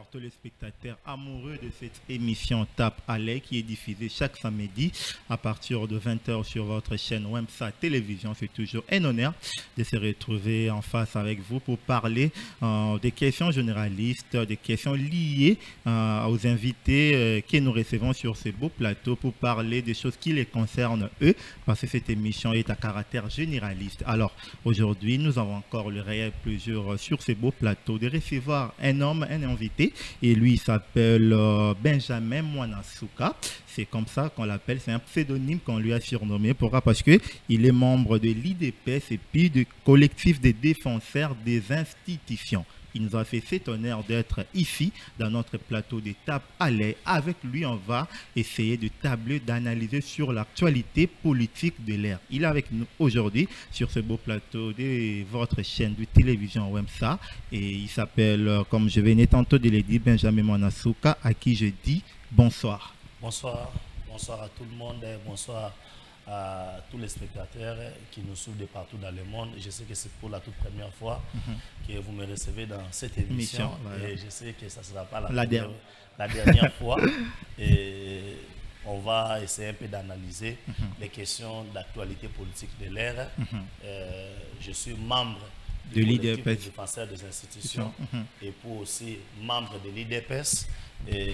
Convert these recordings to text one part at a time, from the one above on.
chers téléspectateurs amoureux de cette émission Tape à l'œil qui est diffusée chaque samedi à partir de 20h sur votre chaîne Wemsa Télévision. C'est toujours un honneur de se retrouver en face avec vous pour parler des questions généralistes, des questions liées aux invités que nous recevons sur ce beau plateau pour parler des choses qui les concernent eux, parce que cette émission est à caractère généraliste. Alors aujourd'hui, nous avons encore le réel plaisir sur ce beau plateau de recevoir un homme, un invité, et lui il s'appelle Benjamin Mwanasuka. C'est comme ça qu'on l'appelle, c'est un pseudonyme qu'on lui a surnommé. Pourquoi? Parce qu'il est membre de l'IDPS et puis du collectif des défenseurs des institutions. Il nous a fait cet honneur d'être ici dans notre plateau de Tape à l'œil. Avec lui, on va essayer de tabler, d'analyser sur l'actualité politique de l'ère. Il est avec nous aujourd'hui sur ce beau plateau de votre chaîne de télévision Wemsa. Et il s'appelle, comme je venais tantôt de le dire, Benjamin Mwanasuka, à qui je dis bonsoir. Bonsoir, bonsoir à tout le monde, bonsoir à tous les spectateurs qui nous suivent de partout dans le monde. Je sais que c'est pour la toute première fois que vous me recevez dans cette émission. Et je sais que ça ne sera pas la dernière fois. Et on va essayer un peu d'analyser les questions d'actualité politique de l'ère. Je suis membre de l'IDPS, des défenseurs des institutions, et pour aussi membre de l'IDPS. Et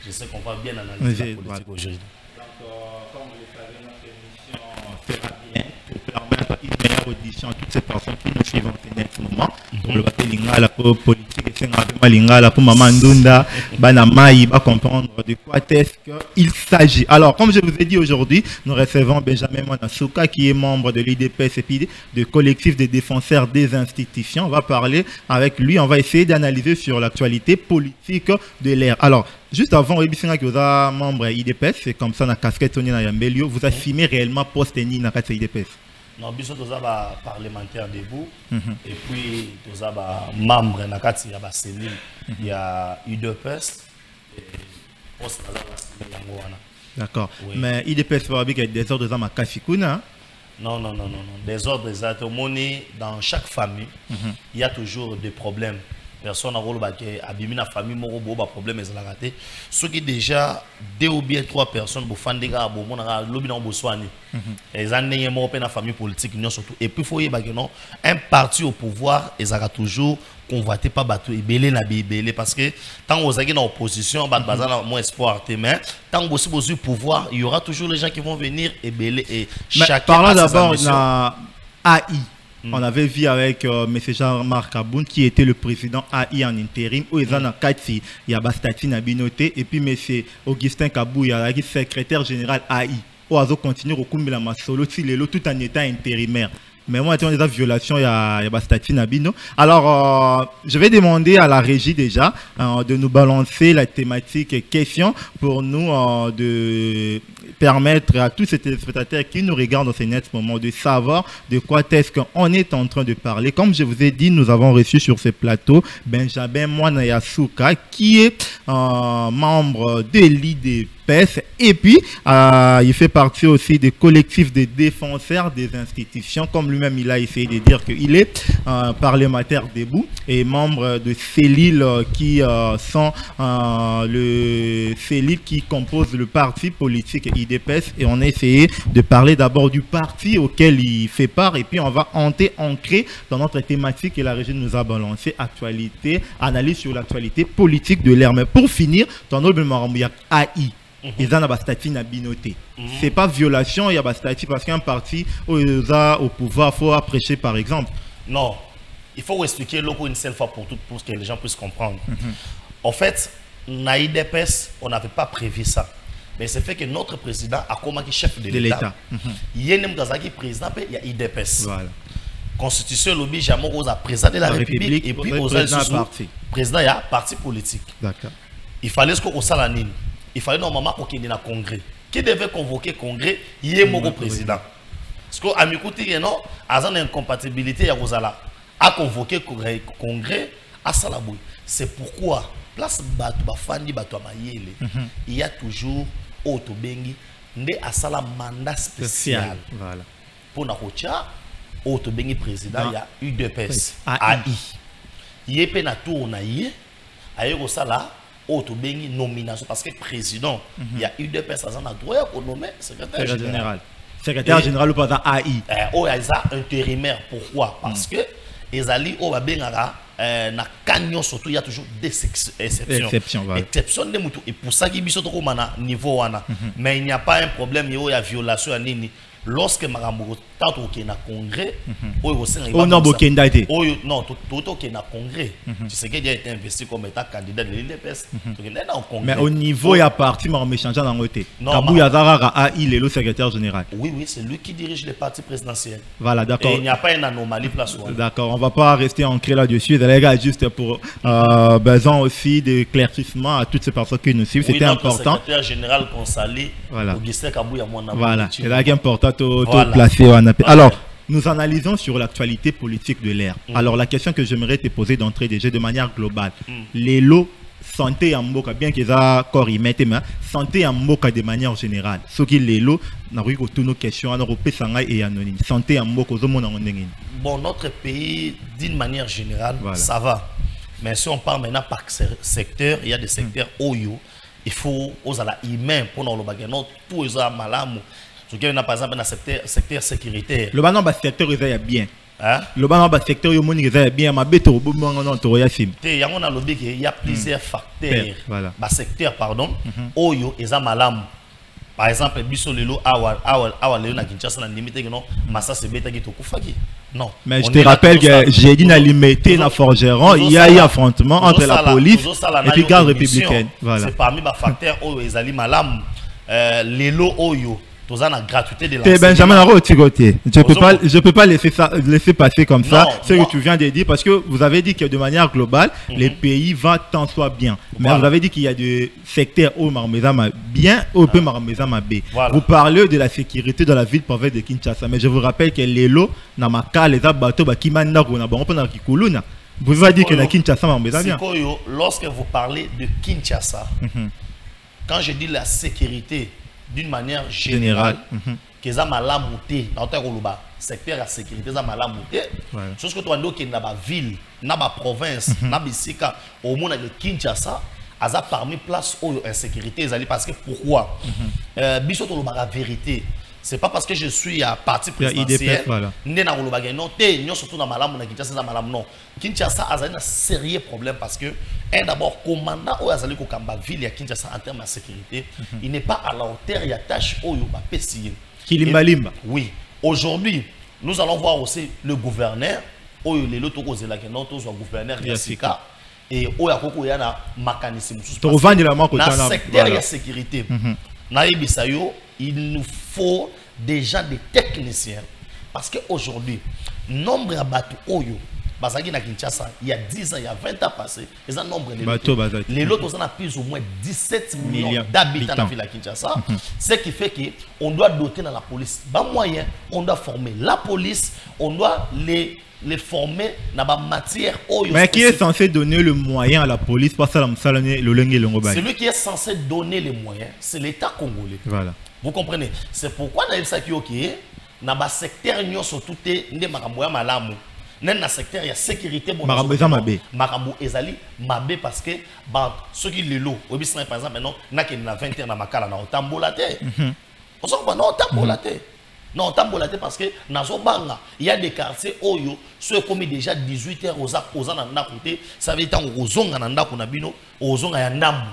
je sais qu'on va bien analyser la politique aujourd'hui. Donc, comme vous le savez, notre émission fera bien pour permettre une meilleure audition à toutes ces personnes qui nous suivent en ce moment. Pour le lingala pour politique, c'est un lingala pour Maman Ndunda, Banamaï, va comprendre de quoi est-ce qu'il s'agit. Alors, comme je vous ai dit aujourd'hui, nous recevons Benjamin Mwanasuka qui est membre de l'IDPS et puis du collectif des défenseurs des institutions. On va parler avec lui, on va essayer d'analyser sur l'actualité politique de l'ère. Alors, juste avant, vous êtes membre de l'IDPS, c'est comme ça, dans la casquette, vous assumez réellement poste-ni dans la IDPS? Non, nous sommes parlementaires debout, et puis nous sommes membres de la cellule, il y a IDPS, et poste d'accord. Mais IDPS va avec des ordres de Kafikuna. Non. Des ordres dans chaque famille, il y a toujours des problèmes. Personne n'a abîmé la famille, il problème est raté. Ceux qui déjà 2 ou bien 3 personnes pour faire des gars, les années la famille politique, surtout. Et puis il faut dire un parti au pouvoir, ils aura toujours convoité pas battu et belé na belé parce que tant vous êtes dans l'opposition, moins espoir mais tant vous avez au pouvoir, il y aura toujours les gens qui vont venir et belé et chacun. Parlons d'abord de AI. On avait vu avec M. Jean-Marc Aboun qui était le président AI en intérim, où ils ont il y a Bastati Nabinoté, et puis M. Augustin Kabou, il y a le secrétaire général AI. Où ils ont continué au Kumbila Masolo, tout en étant intérimaire. Mais moi, il y a des violations, il y a Bastati Nabino. Alors, je vais demander à la régie déjà de nous balancer la thématique question pour nous de permettre à tous ces téléspectateurs qui nous regardent dans ce net moment de savoir de quoi est-ce qu'on est en train de parler. Comme je vous ai dit, nous avons reçu sur ce plateau Benjamin Mwanasuka qui est membre de l'IDPS et puis il fait partie aussi des collectifs des défenseurs des institutions. Comme lui-même il a essayé de dire qu'il est parlementaire debout et membre de cellules qui sont le cellules qui composent le parti politique IDPS, et on a essayé de parler d'abord du parti auquel il fait part et puis on va ancrer dans notre thématique et la régie nous a balancé actualité, analyse sur l'actualité politique de l'ère. Mais pour finir, dans notre AI, ils ont un statut nabinoté. C'est pas violation, il y a un statut parce qu'un parti au pouvoir, il faut prêcher par exemple. Non, il faut expliquer une seule fois pour toutes pour que les gens puissent comprendre. En fait, dans l'IDPS, on n'avait pas prévu ça. Mais c'est fait que notre président a commencé chef de l'État. Il y a un président, il y a l'IDPS. Voilà. Constitution l'oblige jamais aux président de la République et puis aux président il y a parti politique. D'accord. Il fallait qu'on salanine. Il fallait normalement qu'il y ait un congrès. Qui devait convoquer le congrès, il y a mon président. Parce qu'à m'écouter, il y a une incompatibilité à convoquer le congrès à Salaboui. C'est pourquoi, place il y a toujours Otobengi, à Sala mandat spécial. Voilà. Pour Nakocha, Otobengi président, il y a UDPS, AI. Il y a un tour, ailleurs ça là auto bengi nomination parce que président il y a eu deux personnes à droit pour nommer secrétaire général. Secrétaire général ou pas AI. Oh ils a intérimaire pourquoi parce que ezali o ba bengara na kanyo surtout il y a toujours des exceptions voilà. Exception de mutu et pour ça qui biso to komana niveau wana mais il n'y a pas un problème il y a violation à nini lorsque makambo tant au na congrès oyo senga oh non bokenda te oyo non tout au na congrès tu sais qu'il a été investi comme état candidat de l'IDPS mais au niveau il y a parti mais on échange dans côté Kabou Yazara AI le secrétaire général. Oui c'est lui qui dirige les partis présidentiels. Voilà d'accord. Il n'y a pas une anomalie place où. D'accord, on va pas rester ancré là-dessus les gars juste pour besoin aussi d'éclaircissement à toutes ces personnes qui nous suivent, c'était important. Le secrétaire général Consali voilà. Augustin Kabou Yamona. Voilà, c'est là important tout placer en appel. Alors, nous analysons sur l'actualité politique de l'ère. Alors, la question que j'aimerais te poser d'entrée déjà de manière globale, les lots santé en mboka, bien qu'ils aient corps y mettent, mais santé en mboka de manière générale. Ce qui les lots, n'a pas eu toutes nos questions, on a repris sangai et anonyme. Santé en mboka, bon, notre pays, d'une manière générale, ça va. Mais si on parle maintenant par secteur, il y a des secteurs OYO. Il faut aux humains pour nous le bagage. Tout est à malamou. Ce qui est par exemple dans le secteur sécuritaire. Le banon secteur est bien. Hein? Le banon secteur est bien. Ma bête au bout il y a plusieurs facteurs. Voilà. Secteur pardon. OYO est à malamou. Par exemple, biso lelo awa lelo na Kinshasa na limité que non massa se beta qui to kufaki. Non. Mais je te rappelle que j'ai dit na limité na forgeron, il y a eu affrontement entre la police et puis garde républicaine. Voilà. C'est parmi les facteurs oyo ezali malam lelo oyo tozana gratuité de la Benjamin Aro Tigoté. Je peux pas laisser passer comme ça ce que tu viens de dire parce que vous avez dit que de manière globale les pays vont tant soit bien. Mais vous avez dit qu'il y a des secteurs où Marmezama bien, où peu Marmezama B. Vous parlez de la sécurité dans la ville province de Kinshasa, mais je vous rappelle que les lots na maka les bateaux ba kimanda ko na bon na kikuluna. Vous avez dit que na Kinshasa Marmezama bien. Lorsque vous parlez de Kinshasa, quand je dis la sécurité d'une manière générale, que ça m'a la montée dans le secteur de la sécurité, ça m'a la montée. Chose que tu as dit que dans la ville, dans la province, dans la Sika, au monde de Kinshasa, a parmi place où insécurité, parce que pourquoi? Biso la vérité. C'est pas parce que je suis à parti présidentiel, non, surtout dans Malam, Kinshasa, non. Kinshasa a un sérieux problème parce que, d'abord, commandant ou Azali Kokamba ville à Kinshasa en termes de sécurité, il n'est pas à la hauteur, il y a tâche où il va payer. Kilimbalimba. Oui. Aujourd'hui, nous allons voir aussi le gouverneur, où il est l'autre gouverneur de Sika, et où il y a un mécanisme. Dans le secteur de la sécurité, il nous faut déjà des techniciens. Parce qu'aujourd'hui, nombre de bateaux Oyo, na Kinshasa, il y a 10 ans, il y a 20 ans passés, ils ont nombre de les lots ont plus ou moins 17 millions d'habitants dans la ville de Kinshasa. Ce qui fait qu'on doit doter dans la police. Moyen, on doit former la police, on doit les former dans la matière. Mais qui est censé donner le moyen à la police pour ça celui qui est censé donner les moyens, c'est l'État congolais. Voilà. Vous comprenez? C'est pourquoi dans le secteur surtout dans le secteur il y a sécurité Marambo ezali mabé parce que ceux qui le lot par exemple maintenant na 20 ans na makala na otambolate on s'en va na otambolate non otambolate parce que nazobanga il y a des quartiers oyo ceux commis déjà 18h aux na côté ça veut dire ozonga na ndako na bino ozonga ya ndambu.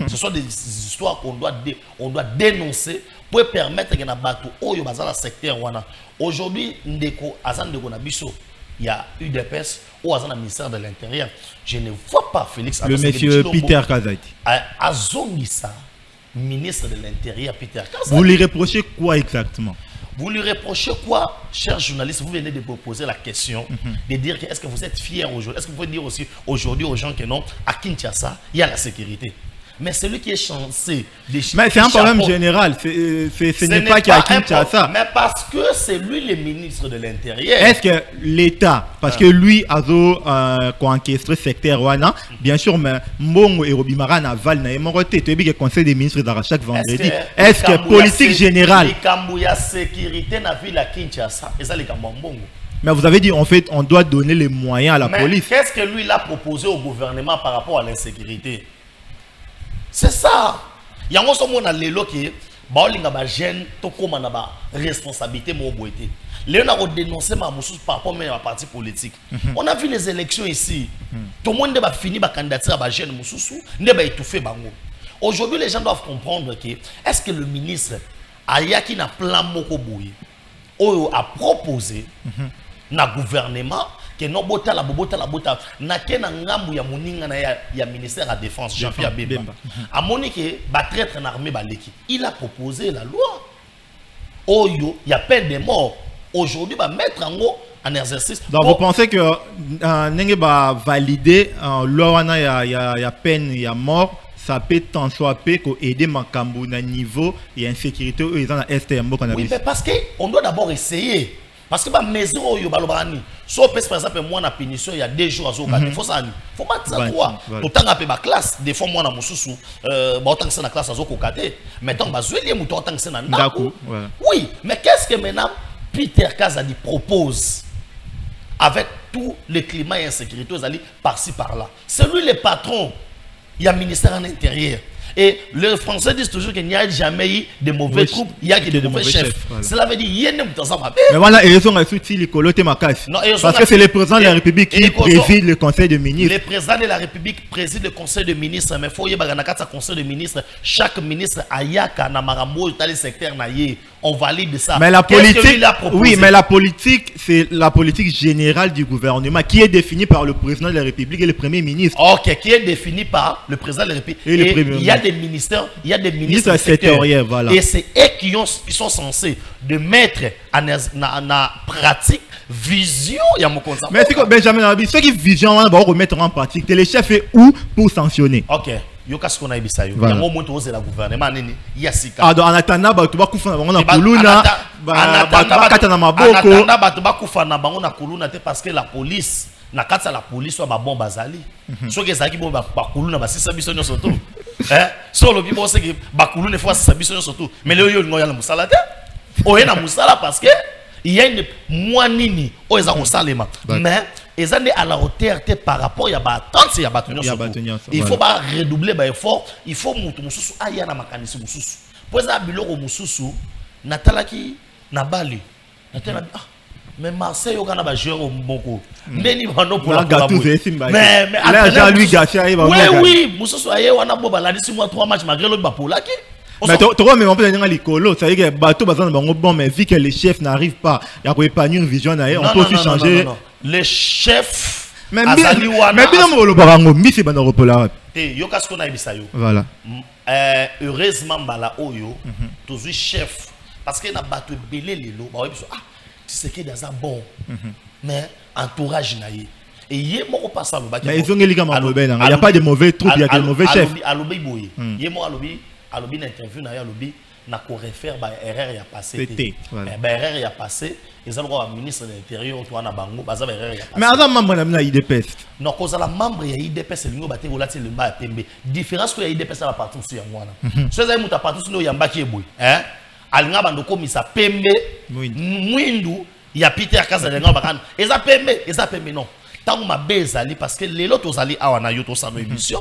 Ce sont des histoires qu'on doit dénoncer pour permettre que na bato oyo bazala secteur wana aujourd'hui ndeko azan ndeko na biso. Il y a eu des UDPS ou à ministère de l'Intérieur. Je ne vois pas Félix. Le monsieur Peter Kazati. Azongisa, ministre de l'Intérieur, Peter Kazati. Vous lui reprochez quoi exactement? Vous lui reprochez quoi, chers journalistes? Vous venez de vous poser la question de dire que est-ce que vous êtes fiers aujourd'hui? Est-ce que vous pouvez dire aussi aujourd'hui aux gens que non, à Kinshasa, il y a la sécurité? Mais celui qui est censé... Mais c'est un problème général. Ce n'est pas qu'à Kinshasa. Mais parce que c'est lui le ministre de l'Intérieur. Est-ce que l'État, parce que lui a encaissé le secteur Wana, bien sûr, mais Mbongo et Robimara Naval n'a pas été le conseil des ministres d'Ara chaque vendredi. Est-ce que politique générale... Les Kambouya sécurité dans la ville à Kinshasa, et ça les Kambouya Mbongo. Mais vous avez dit, en fait, on doit donner les moyens à la police. Qu'est-ce que lui, il a proposé au gouvernement par rapport à l'insécurité? C'est ça. Il y a un monde à l'élo qui est jeune, responsabilité. Léon a dénoncé ma moussous par rapport à parti politique. On a vu les élections ici. Tout le monde a fini par candidater à jeune moussous, n'a pas étouffé bango. Aujourd'hui, les gens doivent comprendre que est-ce que le ministre Ayaki n'a plan moko boui a proposé na gouvernement que non bota la na kena ngambu ya moninga na ya ministère à défense Jean-Pierre Bemba. A monique ba traître en armée baleki. Il a proposé la loi. Oyo, il y a peine de mort. Aujourd'hui, va mettre en exercice. Donc, vous pensez que n'enge va valider loi il y a peine, il y a mort, ça peut tant soit peu aider Makambu na niveau et insécurité ils ont STM. Oui, mais parce que on doit d'abord essayer. Parce que ma mesure yo balobani. So par exemple moi na punition il y a 2 jours à Zoka. Il faut ça. Faut pas ça trois. Autant nga pe ba classe des fois moi na mususu autant que c'est na classe à Zoka kate. Maintenant ba zueli muto autant que c'est na ndako. Oui, mais qu'est-ce que maintenant Peter Kazadi propose avec tout le climat et insécurité aux alliés par-ci par-là. C'est lui le patron. Il y a un ministère en intérieur. Et les Français disent toujours qu'il n'y a jamais eu de mauvais troupes, il y a que de mauvais chefs. Voilà. Cela veut dire qu'il y a un mais voilà, ils ont soutenu les colotés Makas. Parce que c'est le président de la République qui préside le Conseil de ministres. Le président de la République préside le Conseil de ministres. Mais il faut y avoir un Conseil de ministres. Chaque ministre a yaka na marambo dans le secteur naïe. On valide ça. Mais la politique, oui, mais la politique, c'est la politique générale du gouvernement qui est définie par le président de la République et le premier ministre. Ok, qui est définie par le président de la République. Et le premier ministre. Il y a des ministères, il y a des ministres sectoriels, voilà. Et c'est eux qui sont censés de mettre en pratique vision. Il y a mon conseil. Mais c'est que Benjamin Nabi, ceux qui vision, on va remettre en pratique. Le chef est où pour sanctionner? Ok. Yokas qu'on a ibisa yo. Il y a un moment où la gouvernement nini yasika. Ah donc en attendant ba tu vas kufa na bango na kuluna ba kata na maboko. En attendant ba tu vas kufa na bango na kuluna te parce que la police na kata la police wa ba bon bazali. So que ça qui bon ba kuluna ba sisa biso nyo surtout. So le bibo c'est que ba kuluna fois sisa biso nyo surtout. Mais le yo ngoya na musala te. Oye na musala parce que il y a une moinini o eza ko salema. Mais ils sont à la hauteur par rapport à il faut pas redoubler l'effort. Il faut que mususu aya na makanisi mususu. Pour ça biloko mususu natalaki na Bali. Natala mais Marseille yo kana ba joueur mboko. Ndeni bano pour la mais là Jean-Louis Garcia il va. Oui, mususu aye wana bo baladisi moi 3 matchs malgré l'autre ba polaki. Mais tu vois, mais on peut dire l'écolo, ça veut dire que bateau bazan bon, mais vu que les chefs n'arrivent pas, il y a pas épargner une vision derrière, on peut aussi changer. Les chefs. Mais bien on le barango, mi c'est banoro polar. Et yo kasko na ibisa yo. Voilà. Heureusement bala oyo, tous les chefs parce que na bateau belé lelo, ba biso ah, tu sais que dans un bon. Mais entourage na yé. Et yé moko passa lo ba. Mais ils ont les gars il y a pas de mauvais troupes, il y a des mauvais chefs. Alobi boye. Yé mo alobi interview na alobi na ko refaire ba erreur ya passé. Ba erreur ya passé. Ils ont le ministre de l'Intérieur, Antoine Bango, Baza erreur ya passé. Mais avant membre na IDPS. Non, cause la membre ya IDPS lingo baté volati le ba tembe. Différence que ya IDPS la partout sur ya mwana. So za muta partout sur ya mbaki eboy. Alinga bandoko misa pembe. Mwindu ya Peter Kazalenga bakana. Eza pembe non. Tango mabezali parce que les autres ali awana yo to sa émission.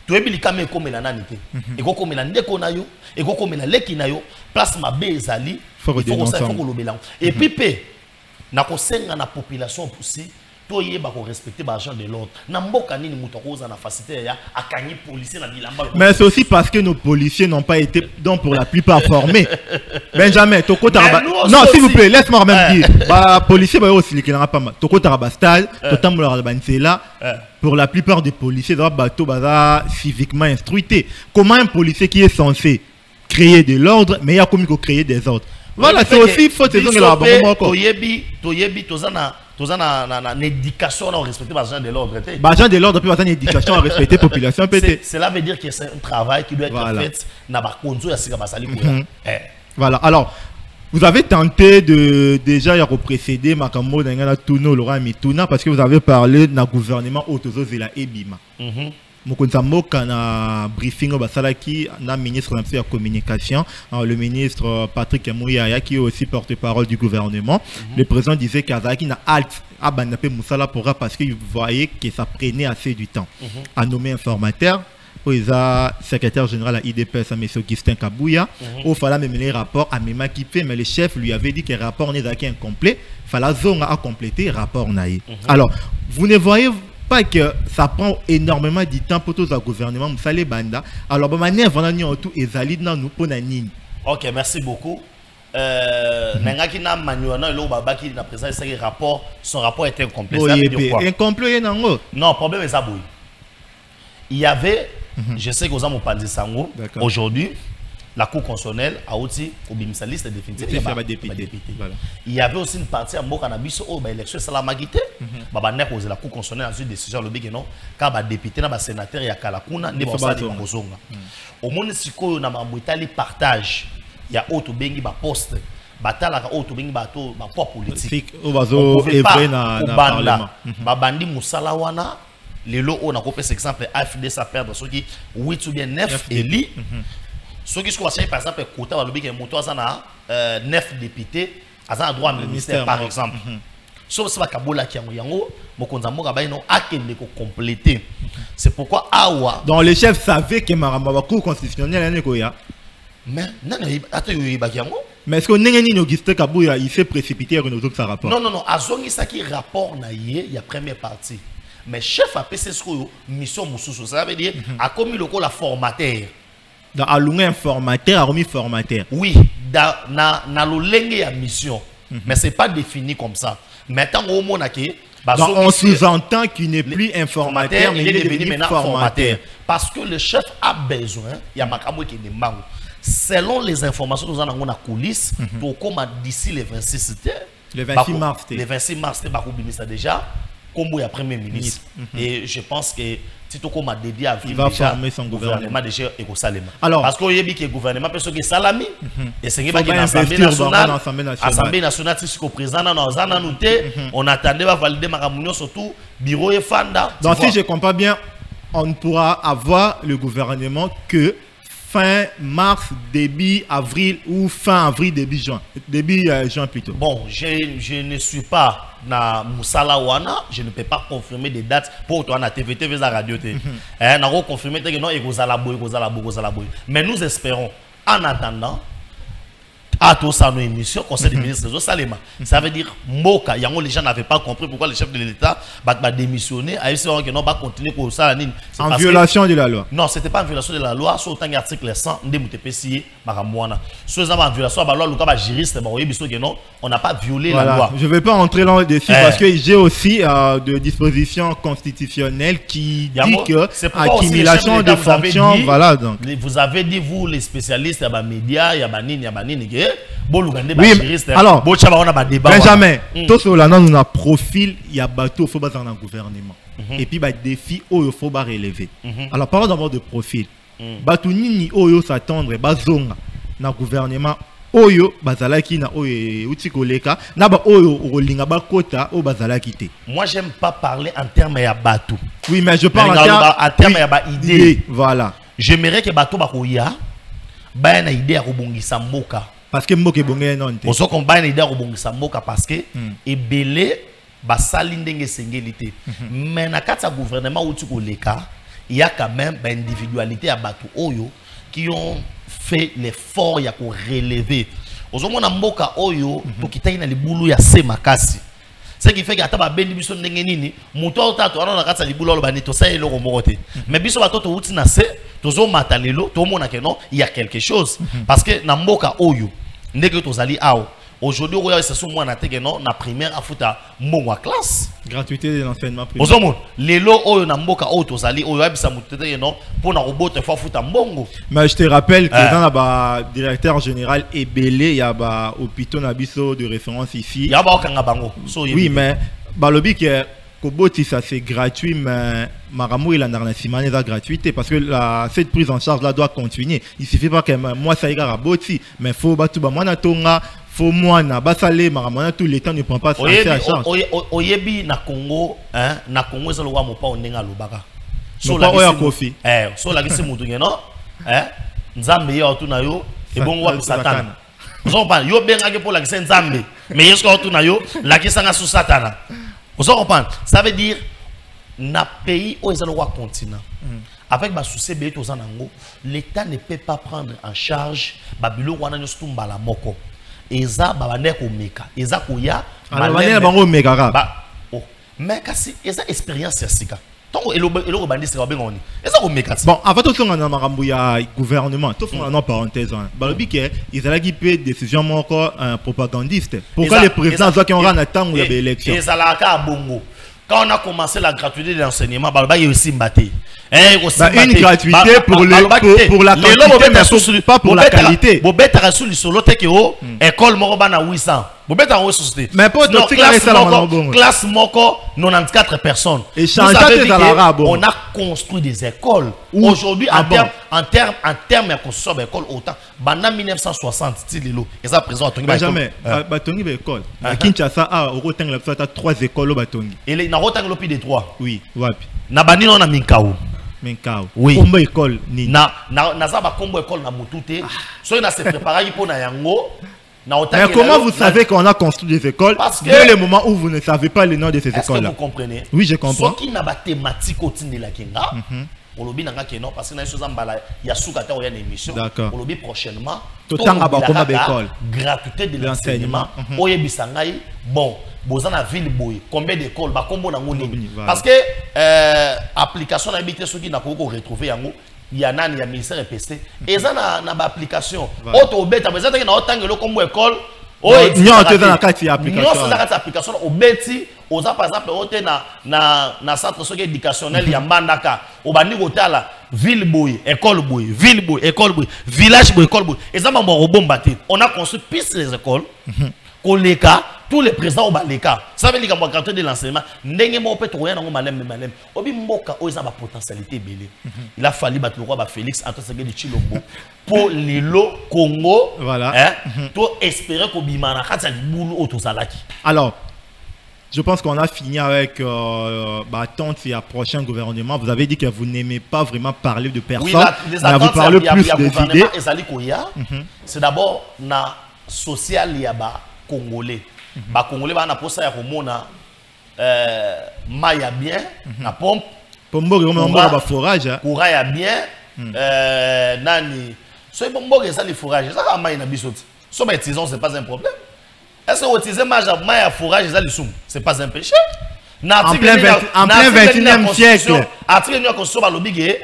Tu es bien comme komela nanité et ko komela ndeko na yo et ko komela leki na yo place mabe ezali faut kolobela et puis pe na ko senga na population pousser to yeba ko respecter ba agent de l'ordre na mboka nini muto koza na facilité ya akanyi policier na bilamba. Mais c'est aussi parce que nos policiers n'ont pas été donc pour la plupart formés. Benjamin Toko Taraba. Non, s'il vous plaît, laisse-moi même dire. Bah policier ba aussi qui n'aura pas mal. Toko Taraba style, totam la bansela. Pour la plupart des policiers dans bateau baza civiquement instruité. Comment un policier qui est censé créer de l'ordre mais il y a comme créer des ordres. Voilà, c'est aussi faut te donner la bonne toyebi tozana éducation à respecter l'agent de l'ordre. L'agent de l'ordre, puis une éducation à respecter la population. Cela veut dire que c'est un travail qui doit être fait dans la Voilà, alors, vous avez tenté de déjà précéder Makambo Dangana Tuno, Laura Mituna, parce que vous avez parlé d'un gouvernement Otozo Zela Ebima. Mokonzamboka na briefing au basalaki na ministre de la communication, le ministre Patrick Mouyaya qui est aussi porte-parole du gouvernement. Le président disait qu'Azaki na halte à Banapé Moussala pourra parce qu'il voyait que ça prenait assez du temps à nommer informateur. Il a secrétaire général à IDPS, M. Augustin Kabouya. Il fallait même les rapports à Mema Kipé, mais le chef lui avait dit que le rapport n'est incomplet. Il fallait zone à compléter le rapport. Alors, vous ne voyez pas que ça prend énormément de temps pour tout le gouvernement. Moussale Banda. Alors, de manière vraiment tout est valide dans nous pour nani. Ok, merci beaucoup. Nangaki na manuana lo babaki na présent ce rapport, son rapport était incomplet. Ça veut dire quoi? Incomplet nango. Non, problème est ça boy. Il y avait je sais que vous avez parlé de Sango. Aujourd'hui, la Cour constitutionnelle a aussi obimisa liste définitive. Il y avait aussi une partie à Mokanabiso au élection Salamagité. Babanek aux la Cour constitutionnelle a eu décision le big non car ba député na ba sénateur ya Kalakuna ne ba sa de Mozonga. Au monde siko na mambutali partage. Il y a auto bengi ba poste. Batala ka auto bengi ba to ba poids politique. Au bazo evre na parlement. Babandi musalawana les lots on a coupé cet exemple AFD ça perdre ceux qui 8 ou bien 9 élus. Ceux qui sont par exemple quota va le big moto ça na 9 députés à droit ministère par exemple. Sauf si Kabola qui yango mokonza moka ba no akende ko compléter. C'est pourquoi awa donc les chefs savaient que maramba ba cour constitutionnelle ne ya. Mais non attends ba yango. Mais est-ce que Nengeni Augustin Kabouya il s'est précipité dans notre rapport? Non azongi ça qui rapport na il y a première partie. Mais chef a PC mission Moussoussou, ça veut dire a commis le la formateur. Dans Alunga informateur, a remis formateur. Oui, na l'olenge ya mission. Mais c'est pas défini comme ça. Maintenant au monde on sous-entend qu'il n'est plus informateur, mais il est devenu formateur. Parce que le chef a besoin, il y a Makamou qui demande. Selon les informations que nous avons dans la coulisse, d'ici le 26 mars, le 26 mars, c'est déjà. Comme il y a Premier ministre. Et je pense que Tito Koma dédié à il va former son gouvernement déjà et Salema. Alors, parce qu'il y a le gouvernement parce que Salami et c'est qu'il l'Assemblée nationale. L'Assemblée nationale, c'est ce que le président a noté. On attendait à valider ma réunion surtout bureau et Fanda. Donc si je comprends bien, on ne pourra avoir le gouvernement que fin mars, début avril ou fin avril, début juin. Début juin plutôt. Bon, je ne suis pas na Moussala Wana, je ne peux pas confirmer des dates pour toi na TVT vs radio. On a confirmé que non, mais nous espérons, en attendant, à tout ça, nos émissions, Conseil des ministres de Salema. Ça veut dire, Moka, les gens n'avaient pas compris pourquoi le chef de l'État va démissionner. À eux, que non, va continuer pour ça. En violation de la loi. Non, ce n'était pas en violation de la loi. Sur autant l'article 100, on en violation de la loi, le juriste, on n'a pas violé la loi. Je ne vais pas entrer là-dessus parce que j'ai aussi des dispositions constitutionnelles qui disent que accumulation de fonctions, voilà. Donc. Vous avez dit, vous, les spécialistes, il y a des médias, il y a des oui, alors, Benjamin, tout cela, nous avons un profil, il y a bateau, il faut dans un gouvernement. Et puis, il y a des défis, il faut relever. Alors, parlons d'abord de profil. Bateau, ni oyo s'attendre, bazonga, dans le gouvernement, oyo, bazalaki, na oyo, utikoleka, na ba oyo, olinga bakota, o bazalaki te. Moi, j'aime pas parler en termes de bateau. Oui, mais je parle en termes de idée. Voilà. J'aimerais que bateau bakoya, ba na idée à rebongisa mboka. Parce que mboka ebongé non te. Oso komba na idée à rebongisa mboka parce que ebele basali ndenge sengelité. Mais na kati ya gouvernement uti koleka, il y a quand même ba individualité à bateau oyo qui ont fait l'effort ya ko relever. Oso mona mboka oyo to kitai na libulu ya semakasi. Ce qui fait que ata ba bendi biso ndenge nini, muto otato ana na kati ya libulu lo ba neto sa eloko morote. Mais biso batoto uti na se tozo matalelo to mona que non, il y a quelque chose parce que na mboka oyo ndenge tozali awo aujourd'hui oyo c'est sur moi na teke non na primaire afuta mbongo classe gratuité de l'enseignement primaire ozomo lelo oyo na mboka oyo tozali oyo abisa mutete non pour na robot fa futa mbongo. Mais je te rappelle que dans la directeur général Ebele il y a ba hôpital na biso de référence ici. Il y a ba okanga bango. Oui mais balobi que Koboti ça c'est gratuit mais Maramou il en a une gratuité parce que cette prise en charge là doit continuer. Il suffit pas que moi ça ira à Boti mais faut battre moi na tonga faut moi na basale Maramou tout le temps ne prend pas ça en charge. Oyebi na Congo hein na Congo ça le wa mo pa onenga lobaka. so la Kofi so la gisi mutu ngeno nzambe yo tu na yo e bongo wa satana so pa yo benga ke pour la gisi nzambe mais yesko tu na yo la gisi nga sous satana vous comprenez ça veut dire na pays où ils ont le continent avec ma souci bé to zanango l'état ne peut pas prendre en charge babilo wana nyo stumba la moko eza babane ko meka eza ko ya babane bango meka ba mais kasi eza expérience ya sika donc eloko bandi c'est ba ngoni eza ko meka bon avant tout ça na makambo ya gouvernement tout fond en parenthèse balobi ke ezala ki pe décision moko propagandiste pourquoi les présidents doivent qu'on rend temps ya élection ezala ka bongo. Quand on a commencé la gratuité de l'enseignement, il y a aussi mbaté. Une gratuité pour la quantité, mais pas pour la qualité. École Morobana 800. Mais pour classe Moko, 94 personnes. Et on a construit des écoles. Aujourd'hui, en termes de construction d'école, autant. En 1960, et ça présent à jamais. Batongi l'école. À Kinshasa, au Rotang, il y a 3 écoles au Batongi. Et il y a Rotang Lopi de 3. Oui, wapi. Nabani on a Minkao. Minkao. Oui. Combo école ni. Na zaba combo école na mutute. So il a se préparé pour na yango. Mais comment vous savez qu'on a construit des écoles dès le moment où vous ne savez pas le nom de ces écoles-là? Est-ce que vous comprenez? Oui, je comprends. Ce qui n'a pas thématique au de la Kenga, on lobby n'a pas parce que il y a sous-kata ou il y a une émission. D'accord. On lobby prochainement. Tout le temps à Bakoma d'école. Gratuité de l'enseignement. Oye bisangai. Bon, bozana ville boy. Combien d'écoles? Ba combo na ngoni. Parce que application d'habiter ceux qui n'a pas retrouvé yango. Il y a un ministère EPC et ça n'a pas application auto bête mais ça que na autant que le combo école non tu dans la carte application non ça application au beti aux par exemple auto na centre social éducationnel ya Mbandaka au bandi kotala ville boy école boy ville boy école boy village boy école boy et ça m'a rebombaté on a construit plus les écoles koleka tous les présidents au baleka ça veut dire que gratuité de l'enseignement ndenge mo peut rien ngo malem obi mboka o ezaba potentialité belé il a fallu battre le roi Félix Antoine Tshisekedi Tshilombo pour lelo Congo voilà to espérer ko bimana khatsa libulu otozalaki. Alors je pense qu'on a fini avec attente et prochain gouvernement. Vous avez dit que vous n'aimez pas vraiment parler de personne. Oui, vous parlez plus des idées. C'est d'abord na social yaba congolais. Ba congolais ba na posa ya komona maya bien na pompe pombo ba forage courant ya bien nani so pombo ça les forages ça ka maya na bisoti so ba tisons c'est pas un problème. Est-ce que utiliser maya forage ça le soum c'est pas un péché? En plein 21e siècle. Article de la Constitution par l'obligé,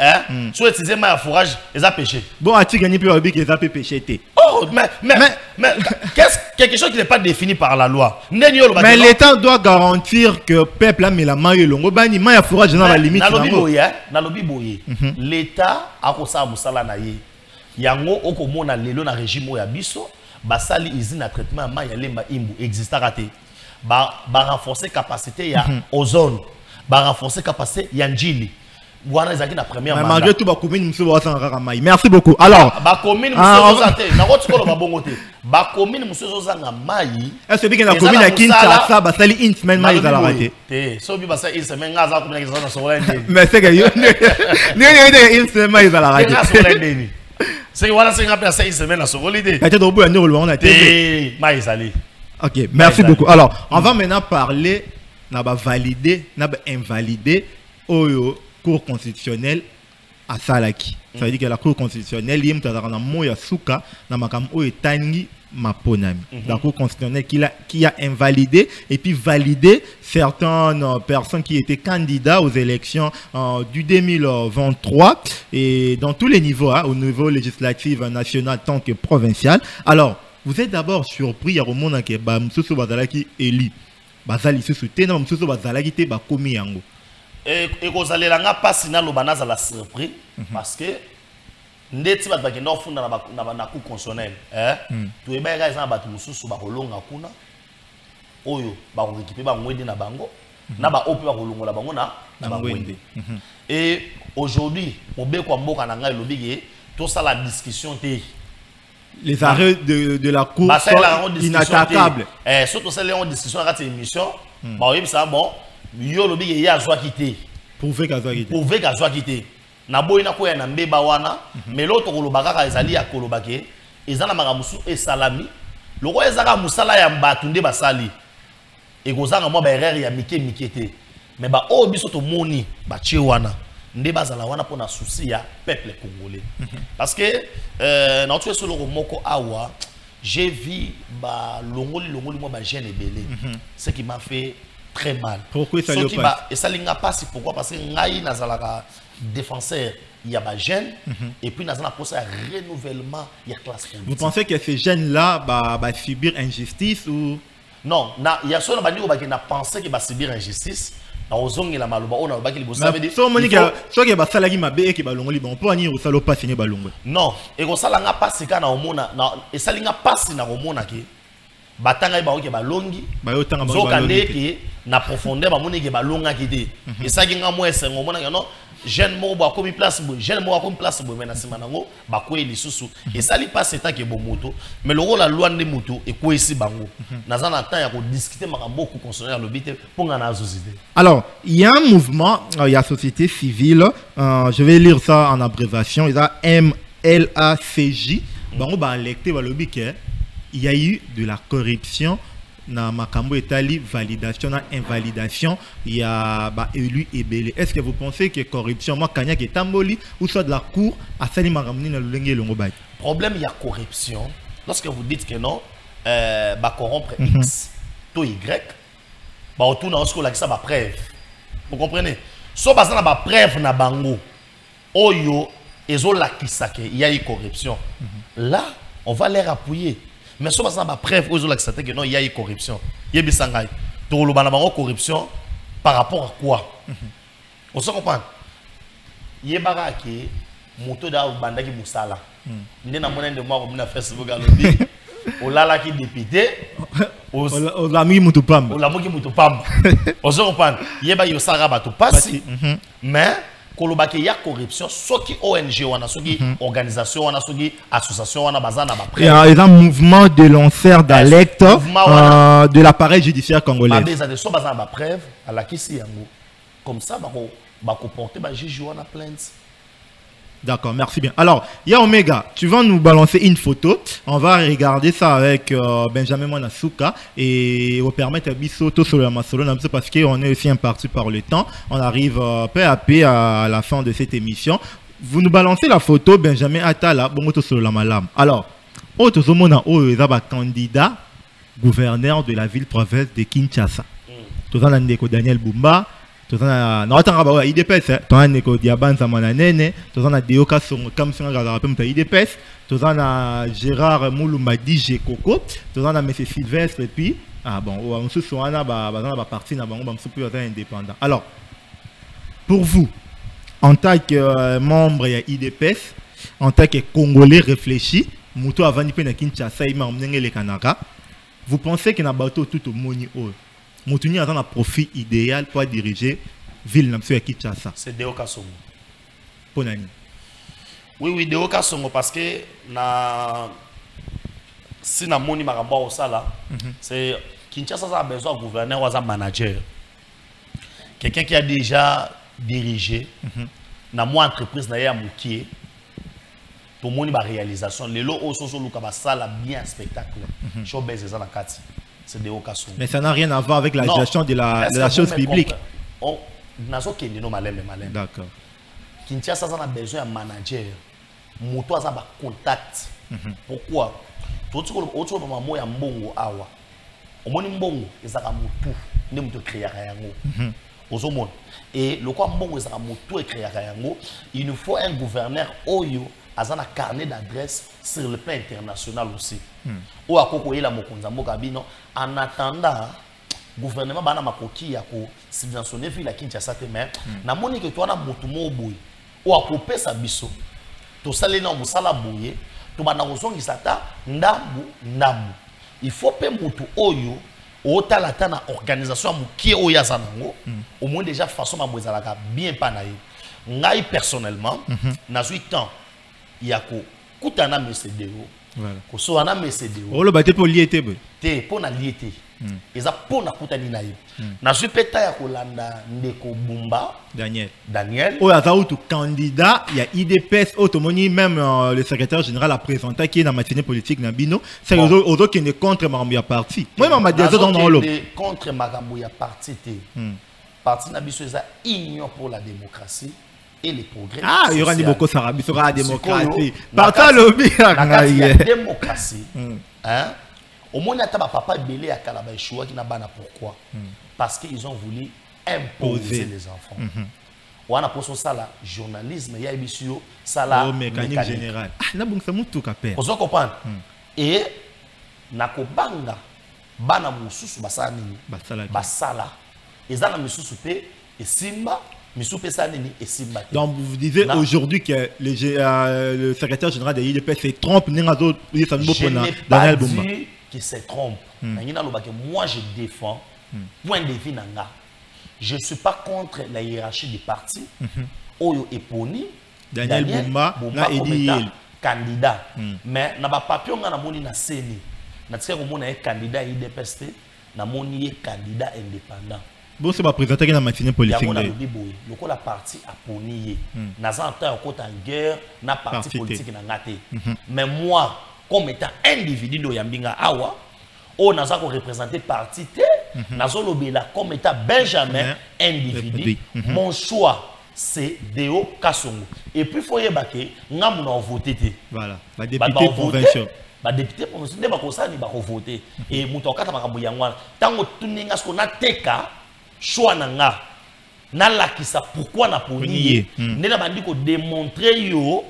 soit utiliser ma forage, ils ont péché. Bon, article ni plus obligé, ils ont péché. Oh, mais qu'est-ce quelque chose qui n'est pas défini par la loi? Mais l'État doit garantir que le peuple a mis la main et l'ongo bani main forage dans la limite. Na lobi boye. L'État a kosa musala na ye. Yango okomona lelo na régime ya biso, basali usine à traitement ma ya lemba imbu exista raté. Renforcer capacité ya ozone, renforcer capacité ya njili. Wana ezaki na première mandat. Malgré tout ba commune muso ba sanga mai. Merci beaucoup. Alors, ba commune muso zate na rotikolo ba bongote. Ba commune muso zanga mai. Est-ce que na commune ya Kinshasa ba sali une semaine mai za la raté. So bi ba sa une semaine ngaza commune ya Kinshasa na sola ndeni. Mais c'est que yo. Ni une semaine mai za la raté. C'est que voilà c'est rappelé ça une semaine na sola ndeni. Peut-être au bout on on a été. Mai sali. Ok, merci beaucoup. Alors, on va maintenant parler, valider, invalider au cours constitutionnel à Salaki. Ça veut dire que la cour constitutionnelle, il y a un mot ya souka, na makam o etangi maponami. La cour constitutionnelle qui a invalidé et puis validé certaines personnes qui étaient candidats aux élections du 2023 et dans tous les niveaux, au niveau législatif, national, tant que provincial. Alors, vous êtes d'abord surpris, il y a un monde qui est Moussou Bazalaki élu. Bazali se soutient, Moussou Bazalaki te bakomi yango. Et vous allez là pas sinon le banaz à la surprise parce que ndeti bat bakenda ofunda na cour constitutionnelle to eba ga ezana bat Moussou ba kolonga kuna oyo ba ko récupérer ba ngwende na bango na ba opi ba kolongola bango na ngwende. Et aujourd'hui mobe kwa mboka na ngai lobige tout ça la discussion té les arrêts de la cour sont inattaquables. Surtout celles en discussion à cette émission, bon, ça bon, yo lobi ya joie quitter. prouver qu'Azwa prouver qu'Azwa quitté na boyina ko ya na mbeba wana mais l'autre kolobaka ka ezali ya kolobake ezana makamusu e salami loko ezaka musala ya mbatu nde basali et kozanga mo ba erreur ya mike mikete mais ba o biso to moni ba tie wana nde bazala wana pona souci ya peuple congolais parce que na tu sur le moko awa j'ai vu ba longoli mo ba jeune belé ce qui m'a fait très mal. Pourquoi ça lui passe? Et ça linga passe pourquoi parce que ngai nazalaka défenseur il y a ba jeune et puis nazala pour ça renouvellement il y a classe politique. Vous pensez que ces jeunes là va subir injustice ou non, il y a ceux qui n'a pensé qu'il va subir injustice. Na ozongi la maluba on a ba ki bossa veut dire so que ba salagi mabe et que ba longo li bon pour ani o salo pas signer ba longo. Non, et ko sala nga passe ka na omona na et salinga passe na omona ki batanga ba oke ba longi ba yo tanga ba longi ki na profondeur ba moni ke ba longa ki te et ça ki nga mo esengo omona non jeune mo ba komi place bo jeune mo ba komi place bo mena sima nango ba ko elisusu et ça li passe ta ke bo moto mais le rôle la loi de moto et ko esi bango naza na temps ya ko discuter makambo ko constitutionnel lobité pour nga na société. Alors, il y a un mouvement, il y a société civile, je vais lire ça en abréviation, il y a MLACJ, bango ba electé ba lobby que il y a eu de la corruption na makambo etali validation na invalidation il y a ba élu ebele. Est-ce que vous pensez que corruption moi kanya ke tamboli ou soit de la cour a sali makamni na lolenge longo ba problème il y a corruption lorsque vous dites que non ba corrompre X to Y ba autour na ce ça ba preuve vous comprenez so ba na ba preuve na bango oyo ezolakisake il y a eu corruption là on va les appuyer. Mais si on a preuve que non, il y a eu corruption. Il y a eu corruption par rapport à quoi? On se comprend. Il y a eu moto da banda ki musala. Ndi na mona de moi comme Facebook alobi. Olala ki député. Olami mutu pamba. Olami mutu pamba. On se comprend. Il y a eu ça bato passi. Mais kolobake ya corruption soki ONG wana soki organisation wana soki association wana bazana ba prêt. Il y a un mouvement de lanceurs d'alerte de l'appareil judiciaire congolais. Ba beza de so bazana ba preuve à la kisi yango. Comme ça ba ko porter ba juge wana plainte. D'accord, merci bien. Alors, il y a Omega, tu vas nous balancer une photo. On va regarder ça avec Benjamin Manasuka et on permettre à Bissoto sur la Masolone parce qu'on est aussi imparti par le temps. On arrive peu à peu à la fin de cette émission. Vous nous balancez la photo Benjamin Atala, Bongoto sur la Malam. Alors, Otosomona Oezaba candidat gouverneur de la ville-province de Kinshasa. Tout ça, Daniel Bumba. Tozana na watanga ba IDPS tozana neko diabanza mananene tozana Deoka Songo comme singa ga rappel muta IDPS tozana Gérard Mulumba DJ Coco tozana monsieur Sylvestre et puis bon on se soana ba ba parti na bango ba msupu indépendant. Alors pour vous en tant que membre ya IDPS en tant que Congolais réfléchi muto avandi pe na Kinshasa ima omnenge le Kanaka vous pensez que na bateau tout au moni o Moutuni a un profil idéal pour diriger ville de Kinshasa. C'est Deoka Songo. Ponani. Oui, Deoka Songo parce que si na moni maramba au sala, c'est Kinshasa a besoin de gouverneur ou de manager. Quelqu'un qui a déjà dirigé, na moi entreprise na ya mukie. Pour moni ba réalisation, les lots au soso luka ba sala bien spectacle. Showbiz ça la kati. Mais ça n'a rien à voir avec la gestion de la chose publique. D'accord. Kinshasa a besoin d'un manager. Moto a un contact. Pourquoi? Autre moment, il y a mbongo awa. Au moins mbongo, il y a moto. Ne moto créer yango. Ozomon. Et le quoi mbongo, il y a moto créer yango. Il nous faut un gouverneur oyo. Un carnet d'adresse sur le plan international aussi. Ou à Kokoyela Mokonzambo Kabino, en attendant, le gouvernement bana makoki ya ko subventionner ville à Kinshasa te mais na moni que toi na motumo boy ou à couper sa biso to salé na musala boye to bana ozongi sata ndambu. Il faut pe mutu oyo o talata na organisation mukie oya zanango au moins déjà façon mabwezalaka bien pa na ye. Ngai personnellement na suis temps il y a ko kutana mesedeo Voilà. Koso wana MCDO. Oh le baté pour liété be. Te pour na liété. Eza pour na kutani na ye. Na supeta ya kolanda ndeko Bumba Daniel. Oh ya tout candidat, il y a IDPS automoni même le secrétaire général a présenté qui est dans la matinée politique na bino, c'est aux autres qui ne contre Makambuya parti. Moi m'a dit dans l'eau. Contre Makambuya parti te. Parti na biso eza union pour la démocratie et les progrès. Ah, il y aura beaucoup Sarabi sera la démocratie. Partant lobby la démocratie. Hein? Au moins ata papa belé à Kalaba Choua qui n'a pas pourquoi? Parce qu'ils ont voulu imposer les enfants. On a posé ça là journalisme, il y a émission ça là mécanique générale. Ah, na bon ça mutu ka père. Vous comprenez? Et nakobanga bana mususu basala nini? Basala. Ezana mususu pe et simba misusu pe nini et simba. Donc vous disiez aujourd'hui que le secrétaire général de l'IDPS se trompe n'engazo Daniel Bumba. Qui se trompe. Moi je défends point de vue nanga. Je ne suis pas contre la hiérarchie du parti. Oyo Eponi Daniel Bumba na Edi candidat. Mais na ba papier nga na moni na seni. Na tsika ko mona candidat IDPS na moni candidat indépendant. Bon c'est pas présenté dans la matinée politique. Le la parti a poni na zanta ko en guerre na parti politique na ngate. Mais moi comme étant individu do yambinga awa on a représenté parti te nazolobela comme étant Benjamin individu mon choix c'est Deo Kasongo et puis faut yebake ngamu na voter te voilà ba député provincial ba député provincial ba kosani ba voter et muto kata makambo yangwana tango tuninga sko na teka choix nanga na lakisa pourquoi na poni ndena bandi ko démontrer yo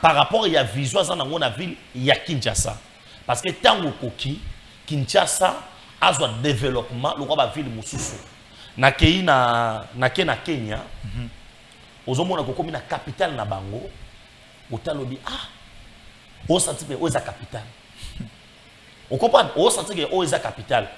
par rapport à la vision dans la ville, il y a Kinshasa. Parce que tant que Kinshasa a un développement, le roi de la ville Moussousou. Na Kenya, aux hommes qui sont la capitale na bango, au talobi ah, au senti que c'est la capitale. On comprend, au senti que c'est la capitale.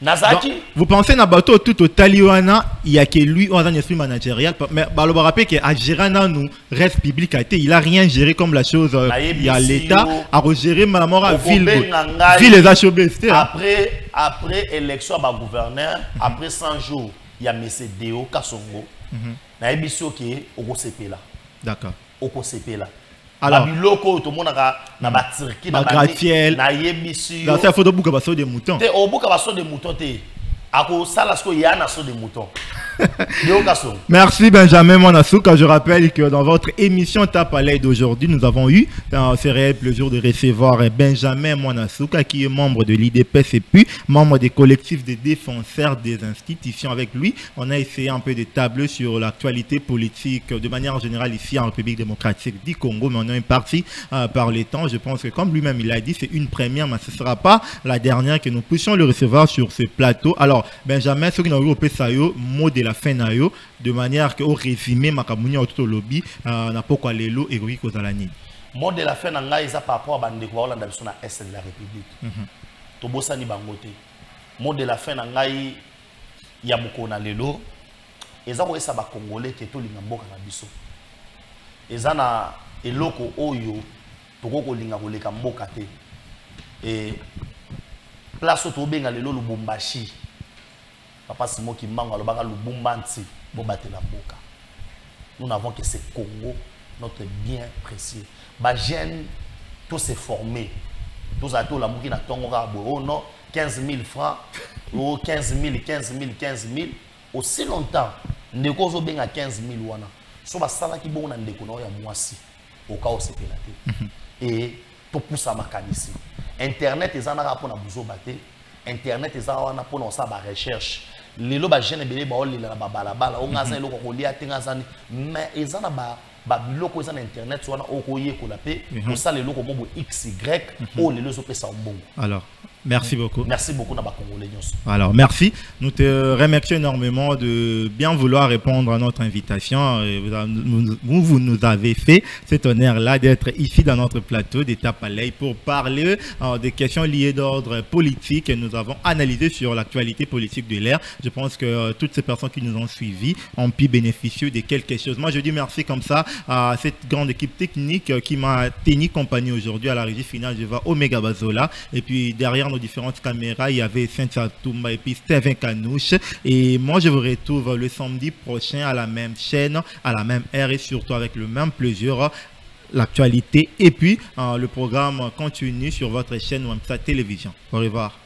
Donc, vous pensez na bateau tout au Taliwana, il y a que lui on a un esprit managérial, mais le rappel que à gérer nous reste public il a rien géré comme la chose, il y a l'État à gérer ma mort à ville les HOBST. Après élection à gouverneur, après 100 jours, il y a M. Deo Kasongo. Na émission qui est au CP là. D'accord. Au CP là. Alors, biloko tout le monde na batirki na gratiel na yebisi dans cette photo buka baso de mouton te o buka baso de mouton te ako sala sko ya na so de mouton. Merci Benjamin Mwanasuka. Je rappelle que dans votre émission Tape à l'œil d'aujourd'hui, nous avons eu ce réel plaisir de recevoir Benjamin Mwanasuka qui est membre de l'IDPS et puis membre des collectifs des défenseurs des institutions. Avec lui, on a essayé un peu de tabler sur l'actualité politique de manière générale ici en République démocratique du Congo, mais on est parti par les temps. Je pense que comme lui-même il a dit, c'est une première, mais ce ne sera pas la dernière que nous puissions le recevoir sur ce plateau. Alors Benjamin, ce qui nous a eu mot de la fin de manière que au résumé makamunya autour lobby na poko lelo et ko zalani mot de la fin nga isa par rapport à bandeko ba Hollande biso na est de la République to bosani bangote mot de la fin nga ya mukona lelo eza ko esa ba congolais ke to linga mboka na biso eza na eloko oyo to ko linga ko leka mboka te et place to benga lelo Lubumbashi. Papa Simon qui manque le baga Lubumbanti pour battre la boca. Nous n'avons que ce Congo, notre bien précieux. Bah jeune, tout s'est formé. Tous à tout la mouki na tongora oh non 15 000 francs, oh 15 000. Aussi longtemps, ndeko zo benga 15 000 wana. So ba sala ki bon na ndeko na ya mwasi. Au cas où c'est pélaté. Et tout pousse à makanisi. Internet ezana rapport na buzo baté. Internet ezana pour na sa ba recherche. Lelo ba jeune belé ba olela ba balabala o ngaza eloko ko lia te ngazani mais ezana ba biloko ezana internet wana okoye ko la pe ko sala eloko mobo XY o lelo zo pesa mbongo. Alors Merci beaucoup. Merci beaucoup dans Congolais. Alors, merci. Nous te remercions énormément de bien vouloir répondre à notre invitation. Vous nous avez fait cet honneur-là d'être ici dans notre plateau d'État Palais pour parler des questions liées d'ordre politique que nous avons analysées sur l'actualité politique de l'ère. Je pense que toutes ces personnes qui nous ont suivis ont pu bénéficier de quelque chose. Moi, je dis merci comme ça à cette grande équipe technique qui m'a tenu compagnie aujourd'hui à la régie finale. Je vois Omega Bazola. Et puis, derrière nos différentes caméras, il y avait Cynthia Toumba et puis Steven Kanouche. Et moi, je vous retrouve le samedi prochain à la même chaîne, à la même heure et surtout avec le même plaisir, l'actualité. Et puis, le programme continue sur votre chaîne Wamsa Télévision. Au revoir.